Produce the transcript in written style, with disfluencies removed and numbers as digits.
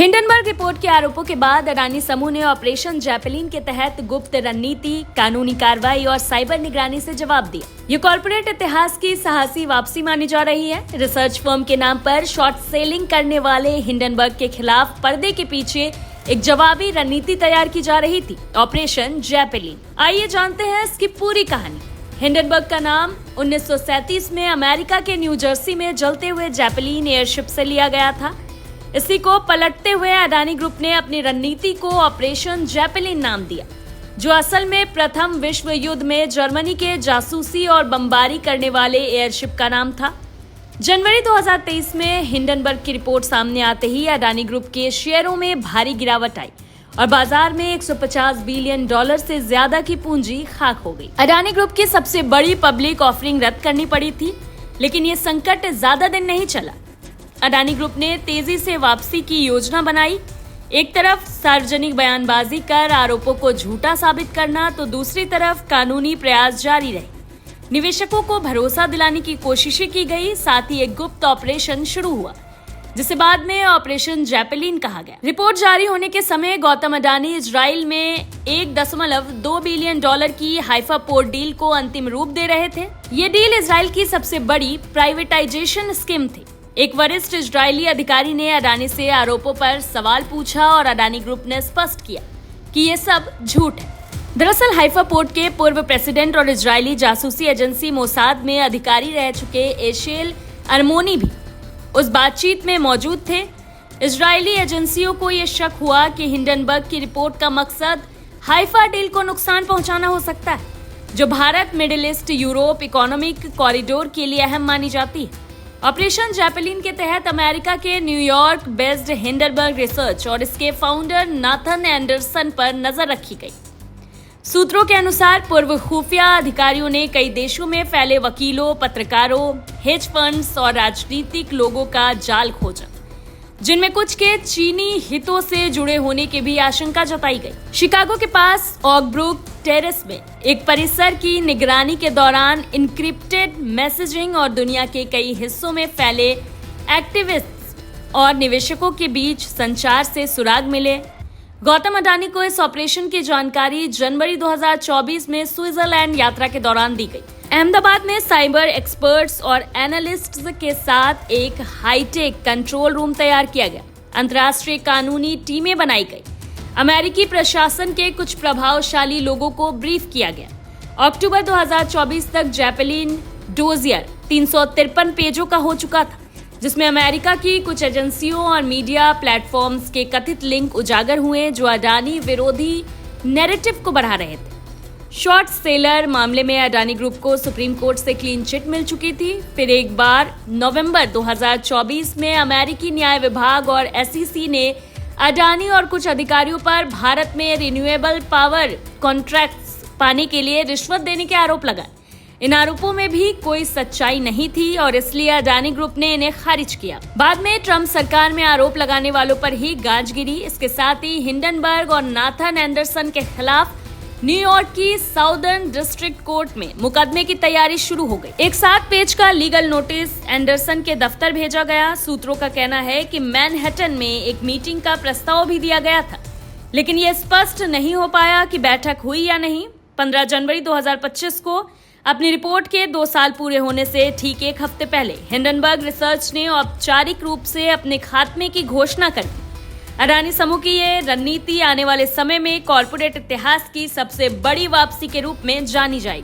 Hindenburg report के आरोपों के बाद अडानी समूह ने ऑपरेशन जैपलिन के तहत गुप्त रणनीति, कानूनी कार्रवाई और साइबर निगरानी से जवाब दिया। ये कॉर्पोरेट इतिहास की साहसी वापसी मानी जा रही है। रिसर्च फर्म के नाम पर शॉर्ट सेलिंग करने वाले हिंडनबर्ग के खिलाफ पर्दे के पीछे एक जवाबी रणनीति तैयार की जा रही थी, ऑपरेशन जैपलिन। आइए जानते हैं इसकी पूरी कहानी। हिंडनबर्ग का नाम 1937 में अमेरिका के न्यू जर्सी में जलते हुए जैपलिन एयरशिप से लिया गया था। इसी को पलटते हुए अडानी ग्रुप ने अपनी रणनीति को ऑपरेशन जैपलिन नाम दिया, जो असल में प्रथम विश्व युद्ध में जर्मनी के जासूसी और बमबारी करने वाले एयरशिप का नाम था। जनवरी 2023 में हिंडनबर्ग की रिपोर्ट सामने आते ही अडानी ग्रुप के शेयरों में भारी गिरावट आई और बाजार में $150 बिलियन से ज्यादा की पूंजी खाक हो गई। अडानी ग्रुप की सबसे बड़ी पब्लिक ऑफरिंग रद्द करनी पड़ी थी, लेकिन ये संकट ज्यादा दिन नहीं चला। अडानी ग्रुप ने तेजी से वापसी की योजना बनाई। एक तरफ सार्वजनिक बयानबाजी कर आरोपों को झूठा साबित करना, तो दूसरी तरफ कानूनी प्रयास जारी रहे। निवेशकों को भरोसा दिलाने की कोशिशें की गई। साथ ही एक गुप्त ऑपरेशन शुरू हुआ, जिसे बाद में ऑपरेशन जैपलिन कहा गया। रिपोर्ट जारी होने के समय गौतम अडानी इजराइल में $1.2 बिलियन की हाइफा पोर्ट डील को अंतिम रूप दे रहे थे। ये डील इजराइल की सबसे बड़ी प्राइवेटाइजेशन स्कीम थी। एक वरिष्ठ इजरायली अधिकारी ने अडानी से आरोपों पर सवाल पूछा और अडानी ग्रुप ने स्पष्ट किया कि ये सब झूठ है। दरअसल हाइफा पोर्ट के पूर्व प्रेसिडेंट और इजरायली जासूसी एजेंसी मोसाद में अधिकारी रह चुके एशेल अरमोनी भी उस बातचीत में मौजूद थे। इजरायली एजेंसियों को ये शक हुआ कि हिंडनबर्ग की रिपोर्ट का मकसद हाइफा डील को नुकसान पहुंचाना हो सकता है, जो Bharat, middle east, Europe economic corridor के लिए अहम मानी जाती है। ऑपरेशन जैपलिन के तहत अमेरिका के न्यूयॉर्क बेस्ड हिंडनबर्ग रिसर्च और इसके फाउंडर नाथन एंडरसन पर नजर रखी गई। सूत्रों के अनुसार पूर्व खुफिया अधिकारियों ने कई देशों में फैले वकीलों, पत्रकारों, हेज फंड्स और राजनीतिक लोगों का जाल खोजा, जिनमें कुछ के चीनी हितों से जुड़े होने की भी आशंका जताई गई। शिकागो के पास ऑकब्रुक टेरेस में एक परिसर की निगरानी के दौरान इनक्रिप्टेड मैसेजिंग और दुनिया के कई हिस्सों में फैले एक्टिविस्ट्स और निवेशकों के बीच संचार से सुराग मिले। गौतम अडानी को इस ऑपरेशन की जानकारी जनवरी 2024 में स्विट्जरलैंड यात्रा के दौरान दी गई। अहमदाबाद में साइबर एक्सपर्ट्स और एनालिस्ट्स के साथ एक हाईटेक कंट्रोल रूम तैयार किया गया। अंतर्राष्ट्रीय कानूनी टीमें बनाई गई। अमेरिकी प्रशासन के कुछ प्रभावशाली लोगों को ब्रीफ किया गया। अक्टूबर 2024 तक जैपलिन डोजियर 353 पेजों का हो चुका था, जिसमें अमेरिका की कुछ एजेंसियों और मीडिया प्लेटफॉर्म्स के कथित लिंक उजागर हुए, जो अडानी विरोधी नैरेटिव को बढ़ा रहे थे। शॉर्ट सेलर मामले में अडानी ग्रुप को सुप्रीम कोर्ट से क्लीन चिट मिल चुकी थी। फिर एक बार नवंबर 2024 में अमेरिकी न्याय विभाग और SEC ने अडानी और कुछ अधिकारियों पर भारत में रिन्यूएबल पावर कॉन्ट्रैक्ट्स पाने के लिए रिश्वत देने के आरोप लगाए। इन आरोपों में भी कोई सच्चाई नहीं थी और इसलिए अडानी ग्रुप ने इन्हें खारिज किया। बाद में ट्रंप सरकार में आरोप लगाने वालों पर ही गाज गिरी। इसके साथ ही हिंडनबर्ग और नाथन एंडरसन के खिलाफ न्यूयॉर्क की साउदर्न डिस्ट्रिक्ट कोर्ट में मुकदमे की तैयारी शुरू हो गई। एक 7 पेज का लीगल नोटिस एंडरसन के दफ्तर भेजा गया। सूत्रों का कहना है कि मैनहट्टन में एक मीटिंग का प्रस्ताव भी दिया गया था, लेकिन यह स्पष्ट नहीं हो पाया कि बैठक हुई या नहीं। 15 जनवरी 2025 को अपनी रिपोर्ट के 2 साल पूरे होने से ठीक एक हफ्ते पहले हिंडनबर्ग रिसर्च ने औपचारिक रूप से अपने खात्मे की घोषणा कर दी। अडानी समूह की ये रणनीति आने वाले समय में कॉर्पोरेट इतिहास की सबसे बड़ी वापसी के रूप में जानी जाएगी।